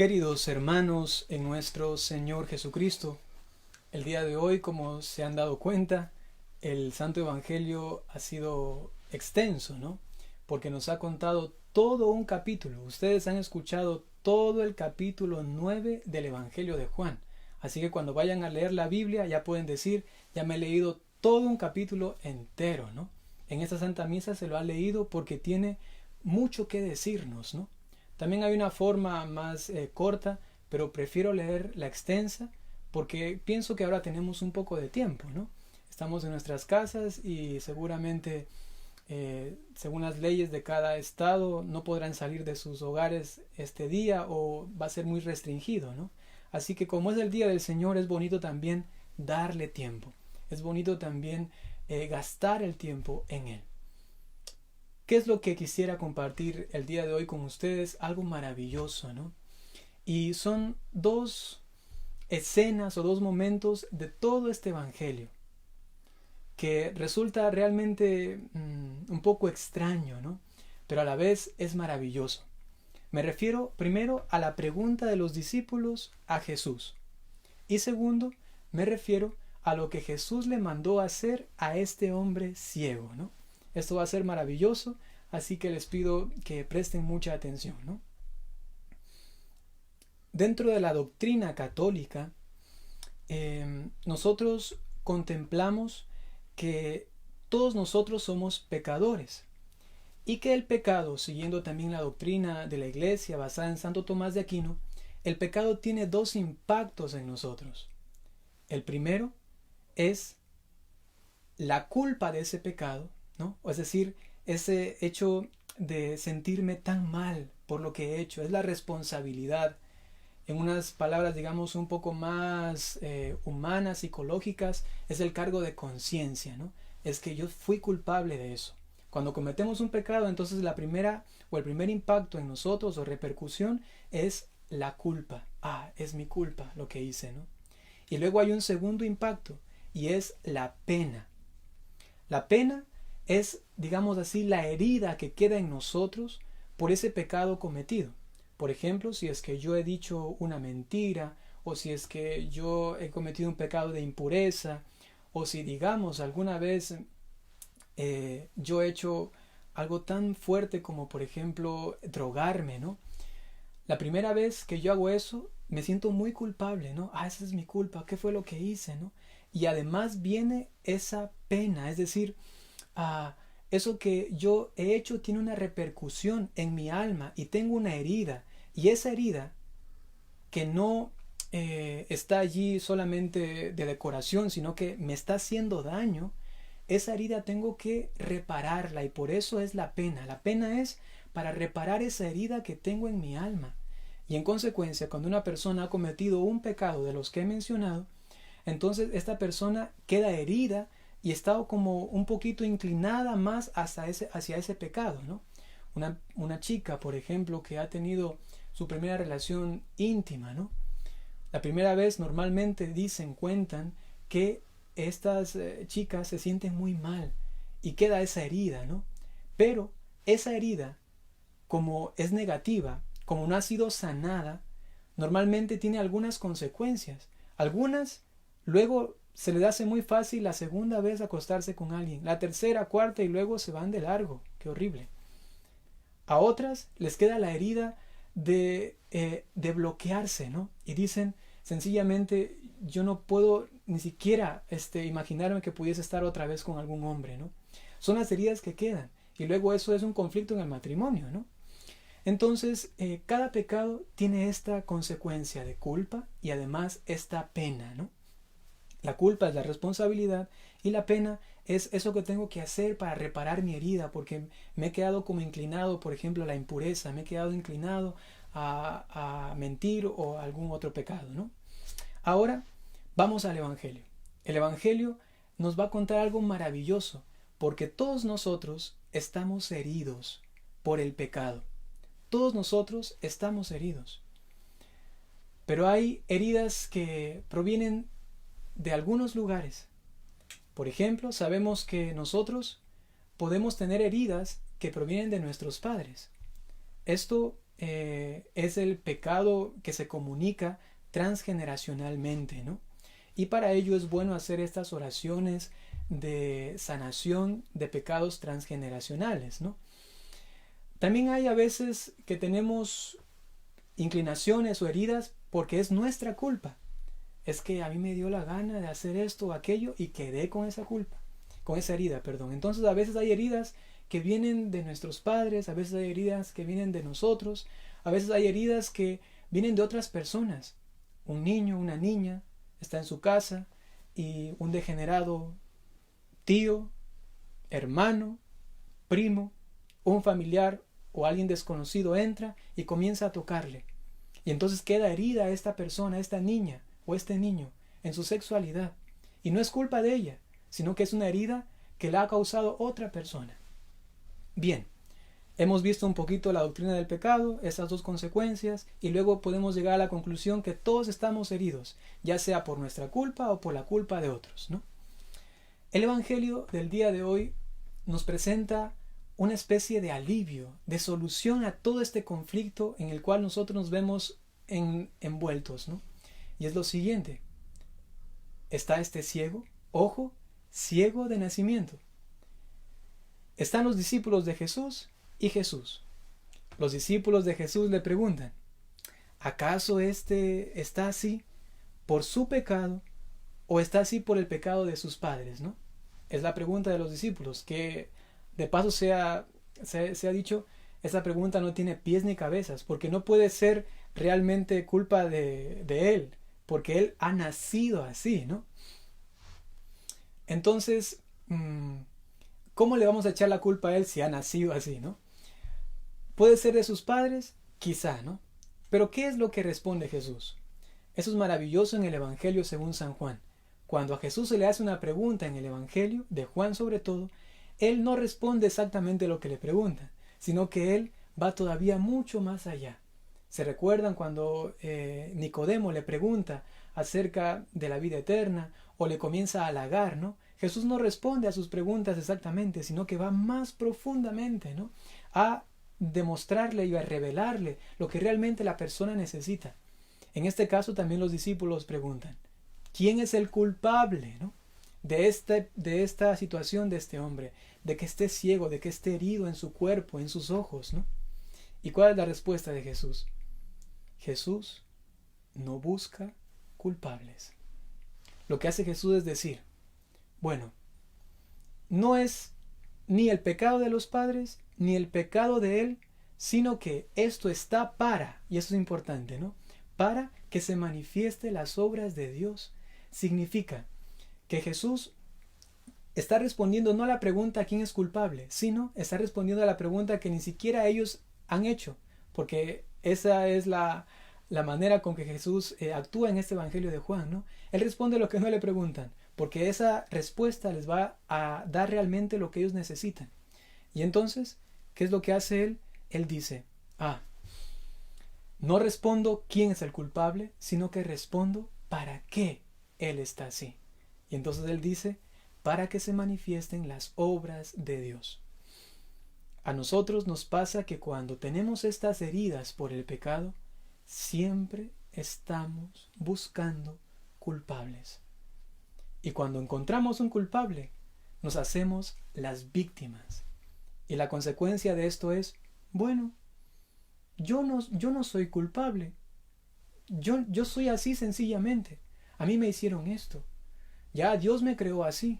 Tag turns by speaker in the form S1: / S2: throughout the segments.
S1: Queridos hermanos en nuestro Señor Jesucristo, el día de hoy, como se han dado cuenta, el Santo Evangelio ha sido extenso, ¿no? Porque nos ha contado todo un capítulo. Ustedes han escuchado todo el capítulo 9 del Evangelio de Juan. Así que cuando vayan a leer la Biblia ya pueden decir, ya me he leído todo un capítulo entero, ¿no? En esta Santa Misa se lo ha leído porque tiene mucho que decirnos, ¿no? También hay una forma más corta, pero prefiero leer la extensa porque pienso que ahora tenemos un poco de tiempo, ¿no? Estamos en nuestras casas y seguramente, según las leyes de cada estado, no podrán salir de sus hogares este día o va a ser muy restringido, ¿no? Así que como es el día del Señor, es bonito también darle tiempo. Es bonito también gastar el tiempo en Él. ¿Qué es lo que quisiera compartir el día de hoy con ustedes? Algo maravilloso, ¿no? Y son dos escenas o dos momentos de todo este evangelio que resulta realmente un poco extraño, ¿no? Pero a la vez es maravilloso. Me refiero primero a la pregunta de los discípulos a Jesús. Y segundo, me refiero a lo que Jesús le mandó hacer a este hombre ciego, ¿no? Esto va a ser maravilloso, así que les pido que presten mucha atención, ¿no? Dentro de la doctrina católica, nosotros contemplamos que todos nosotros somos pecadores y que el pecado, siguiendo también la doctrina de la Iglesia basada en Santo Tomás de Aquino, el pecado tiene dos impactos en nosotros. El primero es la culpa de ese pecado, ¿no? Es decir, ese hecho de sentirme tan mal por lo que he hecho, es la responsabilidad. En unas palabras, digamos, un poco más humanas, psicológicas, es el cargo de conciencia, ¿no? Es que yo fui culpable de eso. Cuando cometemos un pecado, entonces la primera o el primer impacto en nosotros o repercusión es la culpa. Ah, es mi culpa lo que hice, ¿no? Y luego hay un segundo impacto y es la pena. La pena es, digamos así, la herida que queda en nosotros por ese pecado cometido. Por ejemplo, si es que yo he dicho una mentira, o si es que yo he cometido un pecado de impureza, o si, digamos, alguna vez yo he hecho algo tan fuerte como, por ejemplo, drogarme, ¿no? La primera vez que yo hago eso, me siento muy culpable, ¿no? Ah, esa es mi culpa, ¿qué fue lo que hice, no? Y además viene esa pena, es decir, eso que yo he hecho tiene una repercusión en mi alma y tengo una herida. Y esa herida que no está allí solamente de decoración, sino que me está haciendo daño, esa herida tengo que repararla y por eso es la pena. La pena es para reparar esa herida que tengo en mi alma. Y en consecuencia, cuando una persona ha cometido un pecado de los que he mencionado, entonces esta persona queda herida y está como un poquito inclinada más hacia ese pecado, ¿no? Una chica, por ejemplo, que ha tenido su primera relación íntima, ¿no? La primera vez normalmente cuentan que estas chicas se sienten muy mal y queda esa herida, ¿no? Pero esa herida, como es negativa, como no ha sido sanada, normalmente tiene algunas consecuencias. Algunas, luego se les hace muy fácil la segunda vez acostarse con alguien, la tercera, cuarta y luego se van de largo. Qué horrible. A otras les queda la herida de bloquearse, ¿no? Y dicen sencillamente, yo no puedo ni siquiera imaginarme que pudiese estar otra vez con algún hombre, ¿no? Son las heridas que quedan. Y luego eso es un conflicto en el matrimonio, ¿no? Entonces, cada pecado tiene esta consecuencia de culpa y además esta pena, ¿no? La culpa es la responsabilidad y la pena es eso que tengo que hacer para reparar mi herida, porque me he quedado como inclinado, por ejemplo, a la impureza, me he quedado inclinado a mentir o a algún otro pecado, ¿no? Ahora vamos al Evangelio. El Evangelio nos va a contar algo maravilloso, porque todos nosotros estamos heridos por el pecado. Todos nosotros estamos heridos. Pero hay heridas que provienen de algunos lugares. Por ejemplo, sabemos que nosotros podemos tener heridas que provienen de nuestros padres. Esto es el pecado que se comunica transgeneracionalmente, ¿no? Y para ello es bueno hacer estas oraciones de sanación de pecados transgeneracionales, ¿no? También hay a veces que tenemos inclinaciones o heridas porque es nuestra culpa. Es que a mí me dio la gana de hacer esto o aquello y quedé con esa culpa, con esa herida, perdón. Entonces a veces hay heridas que vienen de nuestros padres, a veces hay heridas que vienen de nosotros, a veces hay heridas que vienen de otras personas. Un niño, una niña está en su casa y un degenerado tío, hermano, primo, un familiar o alguien desconocido entra y comienza a tocarle. Y entonces queda herida esta persona, esta niña o este niño en su sexualidad. Y no es culpa de ella, sino que es una herida que la ha causado otra persona. Bien, hemos visto un poquito la doctrina del pecado, esas dos consecuencias, y luego podemos llegar a la conclusión que todos estamos heridos, ya sea por nuestra culpa o por la culpa de otros, ¿no? El Evangelio del día de hoy nos presenta una especie de alivio, de solución a todo este conflicto en el cual nosotros nos vemos envueltos, ¿no? Y es lo siguiente: está este ciego, ojo, ciego de nacimiento. Están los discípulos de Jesús y Jesús. Los discípulos de Jesús le preguntan: ¿acaso este está así por su pecado o está así por el pecado de sus padres, ¿no? Es la pregunta de los discípulos, que de paso se ha dicho, esa pregunta no tiene pies ni cabezas, porque no puede ser realmente culpa de él, porque él ha nacido así, ¿no? Entonces, ¿cómo le vamos a echar la culpa a él si ha nacido así, ¿no? ¿Puede ser de sus padres? Quizá, ¿no? Pero ¿qué es lo que responde Jesús? Eso es maravilloso en el Evangelio según San Juan. Cuando a Jesús se le hace una pregunta en el Evangelio, de Juan sobre todo, él no responde exactamente lo que le preguntan, sino que él va todavía mucho más allá. ¿Se recuerdan cuando Nicodemo le pregunta acerca de la vida eterna o le comienza a halagar, ¿no? Jesús no responde a sus preguntas exactamente, sino que va más profundamente, ¿no? A demostrarle y a revelarle lo que realmente la persona necesita. En este caso también los discípulos preguntan: ¿quién es el culpable, ¿no? de esta situación de este hombre, de que esté ciego, de que esté herido en su cuerpo, en sus ojos, ¿no? ¿Y cuál es la respuesta de Jesús? Jesús no busca culpables. Lo que hace Jesús es decir: bueno, no es ni el pecado de los padres, ni el pecado de él, sino que esto está para, y eso es importante, ¿no? Para que se manifieste las obras de Dios. Significa que Jesús está respondiendo no a la pregunta ¿quién es culpable?, sino está respondiendo a la pregunta que ni siquiera ellos han hecho, porque esa es la manera con que Jesús actúa en este Evangelio de Juan, ¿no? Él responde lo que no le preguntan, porque esa respuesta les va a dar realmente lo que ellos necesitan. Y entonces, ¿qué es lo que hace él? Él dice: no respondo quién es el culpable, sino que respondo para qué él está así. Y entonces él dice: para que se manifiesten las obras de Dios. A nosotros nos pasa que cuando tenemos estas heridas por el pecado, siempre estamos buscando culpables. Y cuando encontramos un culpable, nos hacemos las víctimas. Y la consecuencia de esto es: bueno, yo no soy culpable. Yo soy así sencillamente. A mí me hicieron esto. Ya Dios me creó así.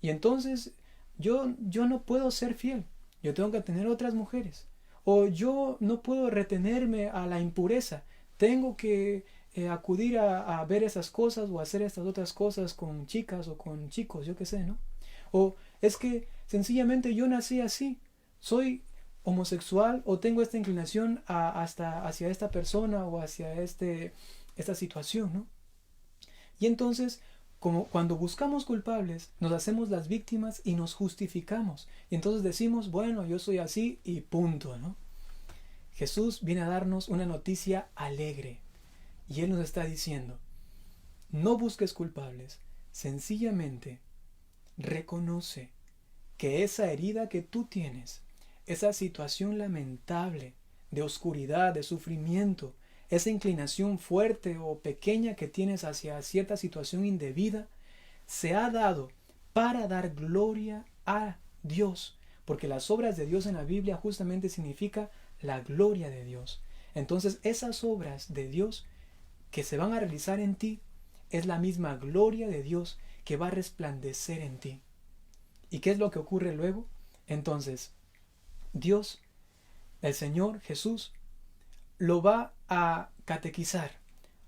S1: Y entonces yo no puedo ser fiel. Yo tengo que tener otras mujeres. O yo no puedo retenerme a la impureza. Tengo que acudir a ver esas cosas o hacer estas otras cosas con chicas o con chicos, yo qué sé, ¿no? O es que sencillamente yo nací así. Soy homosexual o tengo esta inclinación hacia esta persona o hacia esta situación, ¿no? Y entonces, como cuando buscamos culpables, nos hacemos las víctimas y nos justificamos. Y entonces decimos: bueno, yo soy así y punto, ¿no? Jesús viene a darnos una noticia alegre. Y Él nos está diciendo: no busques culpables. Sencillamente reconoce que esa herida que tú tienes, esa situación lamentable de oscuridad, de sufrimiento, esa inclinación fuerte o pequeña que tienes hacia cierta situación indebida, se ha dado para dar gloria a Dios, porque las obras de Dios en la Biblia justamente significa la gloria de Dios. Entonces esas obras de Dios que se van a realizar en ti es la misma gloria de Dios que va a resplandecer en ti. ¿Y qué es lo que ocurre luego? Entonces, Dios, el Señor Jesús, lo va a catequizar,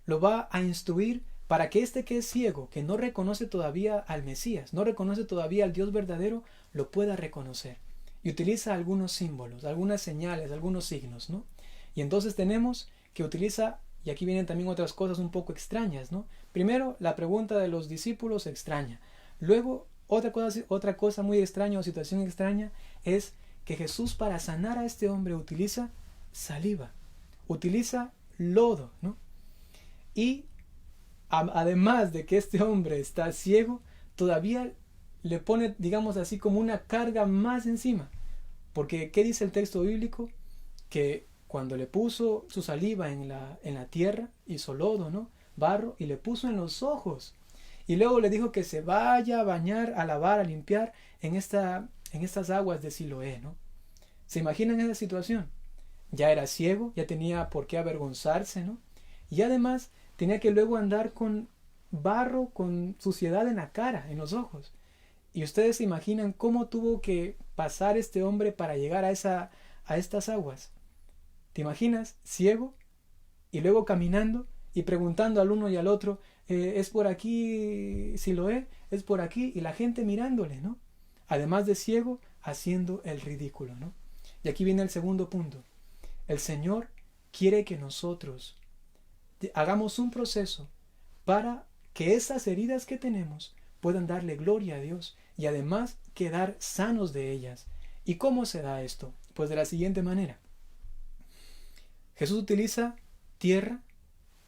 S1: lo va a instruir para que este que es ciego, que no reconoce todavía al Mesías, no reconoce todavía al Dios verdadero, lo pueda reconocer. Y utiliza algunos símbolos, algunas señales, algunos signos, ¿no? Y entonces tenemos que utiliza, y aquí vienen también otras cosas un poco extrañas, ¿no? Primero, la pregunta de los discípulos extraña. Luego, otra cosa muy extraña o situación extraña es que Jesús, para sanar a este hombre, utiliza saliva, utiliza lodo, ¿no? Y además de que este hombre está ciego, todavía le pone, digamos así, como una carga más encima. Porque, ¿qué dice el texto bíblico? Que cuando le puso su saliva en la tierra, hizo lodo, ¿no? Barro, y le puso en los ojos. Y luego le dijo que se vaya a bañar, a lavar, a limpiar en estas aguas de Siloé, ¿no? ¿Se imaginan esa situación? Ya era ciego, ya tenía por qué avergonzarse, ¿no? Y además tenía que luego andar con barro, con suciedad en la cara, en los ojos. Y ustedes se imaginan cómo tuvo que pasar este hombre para llegar a estas aguas. ¿Te imaginas? Ciego y luego caminando y preguntando al uno y al otro, ¿es por aquí Siloé? ¿Es por aquí? Y la gente mirándole, ¿no? Además de ciego, haciendo el ridículo, ¿no? Y aquí viene el segundo punto. El Señor quiere que nosotros hagamos un proceso para que esas heridas que tenemos puedan darle gloria a Dios y además quedar sanos de ellas. ¿Y cómo se da esto? Pues de la siguiente manera. Jesús utiliza tierra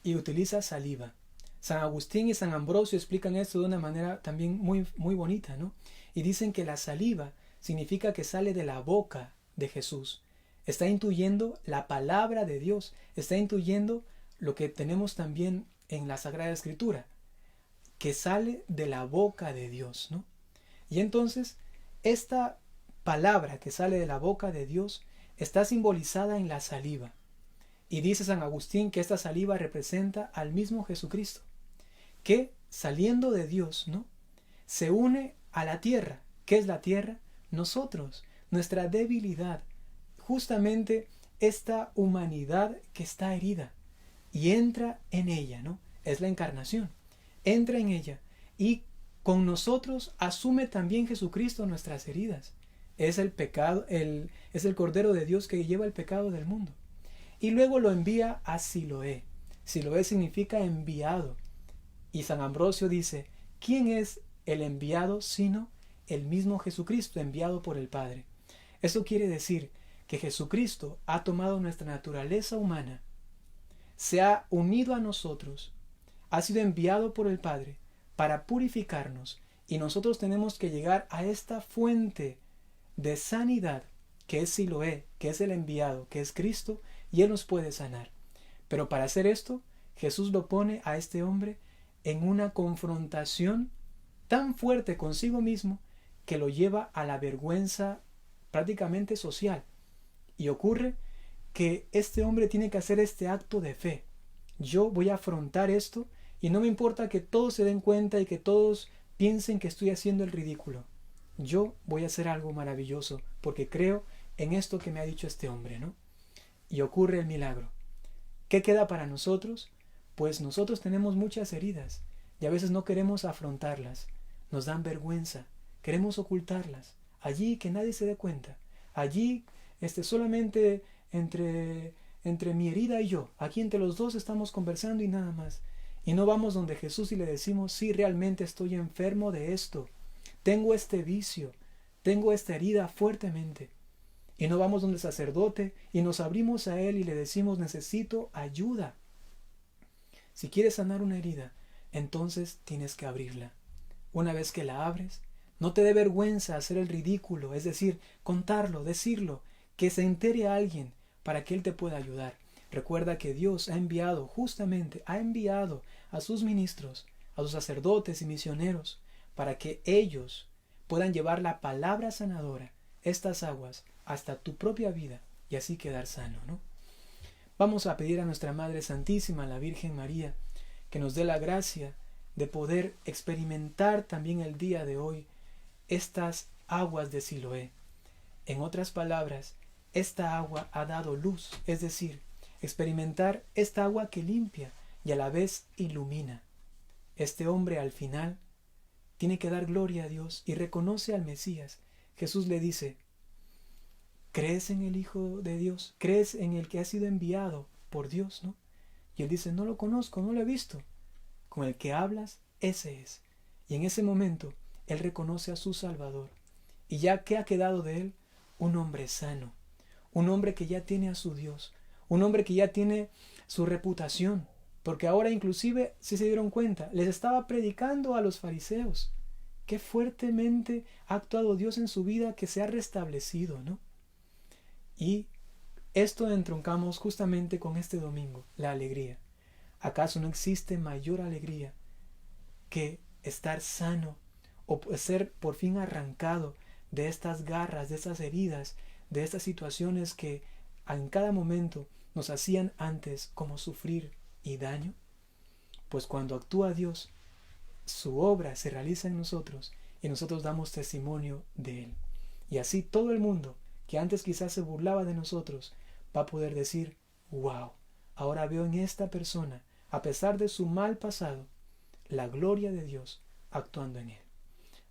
S1: y utiliza saliva. San Agustín y San Ambrosio explican esto de una manera también muy, muy bonita, ¿no? Y dicen que la saliva significa que sale de la boca de Jesús. Está intuyendo la palabra de Dios, está intuyendo lo que tenemos también en la Sagrada Escritura, que sale de la boca de Dios, ¿no? Y entonces, esta palabra que sale de la boca de Dios está simbolizada en la saliva. Y dice San Agustín que esta saliva representa al mismo Jesucristo, que saliendo de Dios, ¿no?, se une a la tierra. ¿Qué es la tierra? Nosotros, nuestra debilidad, justamente esta humanidad que está herida, y entra en ella, ¿no? Es la encarnación. Entra en ella y con nosotros asume también Jesucristo nuestras heridas. Es el pecado, es el Cordero de Dios que lleva el pecado del mundo. Y luego lo envía a Siloé. Siloé significa enviado. Y San Ambrosio dice, ¿quién es el enviado sino el mismo Jesucristo enviado por el Padre? Eso quiere decir que Jesucristo ha tomado nuestra naturaleza humana, se ha unido a nosotros, ha sido enviado por el Padre para purificarnos, y nosotros tenemos que llegar a esta fuente de sanidad que es Siloé, que es el enviado, que es Cristo, y Él nos puede sanar. Pero para hacer esto, Jesús lo pone a este hombre en una confrontación tan fuerte consigo mismo que lo lleva a la vergüenza prácticamente social. Y ocurre que este hombre tiene que hacer este acto de fe. Yo voy a afrontar esto y no me importa que todos se den cuenta y que todos piensen que estoy haciendo el ridículo. Yo voy a hacer algo maravilloso porque creo en esto que me ha dicho este hombre, ¿no? Y ocurre el milagro. ¿Qué queda para nosotros? Pues nosotros tenemos muchas heridas y a veces no queremos afrontarlas. Nos dan vergüenza. Queremos ocultarlas. Allí que nadie se dé cuenta. Allí solamente entre mi herida y yo. Aquí entre los dos estamos conversando y nada más. Y no vamos donde Jesús y le decimos, sí, realmente estoy enfermo de esto. Tengo este vicio. Tengo esta herida fuertemente. Y no vamos donde el sacerdote y nos abrimos a él y le decimos, necesito ayuda. Si quieres sanar una herida, entonces tienes que abrirla. Una vez que la abres, no te dé vergüenza hacer el ridículo, es decir, contarlo, decirlo, que se entere a alguien, para que Él te pueda ayudar. Recuerda que Dios ha enviado a sus ministros, a sus sacerdotes y misioneros, para que ellos puedan llevar la palabra sanadora, estas aguas, hasta tu propia vida y así quedar sano, ¿no? Vamos a pedir a nuestra Madre Santísima, la Virgen María, que nos dé la gracia de poder experimentar también el día de hoy estas aguas de Siloé. En otras palabras, esta agua ha dado luz, es decir, experimentar esta agua que limpia y a la vez ilumina. Este hombre al final tiene que dar gloria a Dios y reconoce al Mesías. Jesús le dice: ¿crees en el Hijo de Dios? ¿Crees en el que ha sido enviado por Dios, no? Y él dice: no lo conozco, no lo he visto. Con el que hablas, ese es. Y en ese momento, él reconoce a su Salvador. Y ya que ha quedado de él, un hombre sano, un hombre que ya tiene a su Dios, un hombre que ya tiene su reputación, porque ahora inclusive, si se dieron cuenta, les estaba predicando a los fariseos. Qué fuertemente ha actuado Dios en su vida, que se ha restablecido, ¿no? Y esto entroncamos justamente con este domingo, la alegría. ¿Acaso no existe mayor alegría que estar sano o ser por fin arrancado de estas garras, de estas heridas, de estas situaciones que en cada momento nos hacían antes como sufrir y daño? Pues cuando actúa Dios, su obra se realiza en nosotros y nosotros damos testimonio de Él. Y así todo el mundo que antes quizás se burlaba de nosotros va a poder decir: wow, ahora veo en esta persona, a pesar de su mal pasado, la gloria de Dios actuando en él.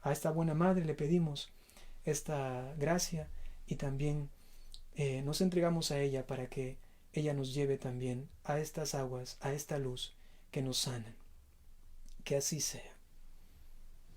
S1: A esta buena madre le pedimos esta gracia y también nos entregamos a ella para que ella nos lleve también a estas aguas, a esta luz que nos sanan. Que así sea.